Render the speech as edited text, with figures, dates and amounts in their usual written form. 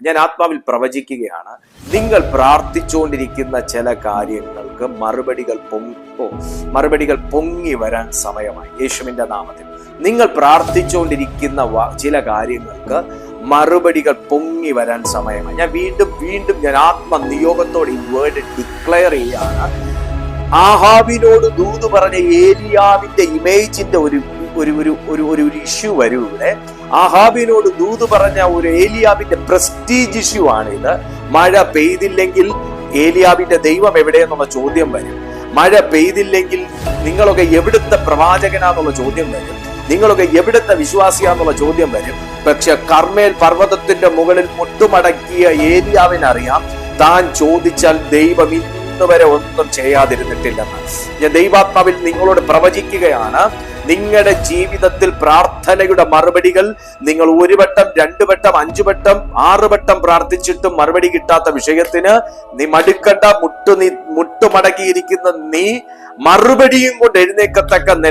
ഞാൻ ആത്മാവിൽ പ്രവചിക്കുകയാണ്, നിങ്ങൾ പ്രാർത്ഥിച്ചുകൊണ്ടിരിക്കുന്ന ചില കാര്യങ്ങൾക്ക് മറുപടികൾ പൊങ്ങി വരാൻ സമയമായി. യേശുവിന്റെ നാമത്തിൽ നിങ്ങൾ പ്രാർത്ഥിച്ചുകൊണ്ടിരിക്കുന്ന ചില കാര്യങ്ങൾക്ക് മറുപടികൾ പൊങ്ങി വരാൻ സമയമായി. ഞാൻ വീണ്ടും ഞാൻ ആത്മനിയോഗത്തോടെ ഈ വേർഡ് ഡിക്ലെയർ ചെയ്യാണ്. ആഹാബിനോട് ദൂത് പറഞ്ഞ ഏലിയാവിന്റെ ഇമേജിന്റെ ഒരു ഇഷ്യൂ വരും ഇവിടെ. ആഹാബിനോട് ദൂത് പറഞ്ഞ ഒരു ഏലിയാവിന്റെ പ്രസ്റ്റീജ് ഇഷ്യൂ ആണിത്. മഴ പെയ്തില്ലെങ്കിൽ ഏലിയാവിന്റെ ദൈവം എവിടെയെന്നുള്ള ചോദ്യം വരും. മഴ പെയ്തില്ലെങ്കിൽ നിങ്ങളൊക്കെ എവിടുത്തെ പ്രവാചകനാന്നുള്ള ചോദ്യം വരും. നിങ്ങളൊക്കെ എവിടുത്തെ വിശ്വാസിയാന്നുള്ള ചോദ്യം വരും. പക്ഷെ കർമ്മേൽ പർവ്വതത്തിന്റെ മുകളിൽ മുട്ടുമടക്കിയ ഏലിയാവിനറിയാം താൻ ചോദിച്ചാൽ ദൈവം വരെ ഒന്നും ചെയ്യാതിരുന്നിട്ടില്ലെന്ന്. ഞാൻ ദൈവാത്മാവിൽ നിങ്ങളോട് പ്രവചിക്കുകയാണ്, നിങ്ങളുടെ ജീവിതത്തിൽ പ്രാർത്ഥനയുടെ മറുപടികൾ നിങ്ങൾ 1 വട്ടം 2 വട്ടം 5 വട്ടം 6 വട്ടം പ്രാർത്ഥിച്ചിട്ടും മറുപടി കിട്ടാത്ത വിഷയത്തിന് നീ മടുക്കണ്ട. മുട്ടുമടക്കിയിരിക്കുന്ന നീ മറുപടിയും കൊണ്ട് എഴുന്നേക്കത്തക്ക നില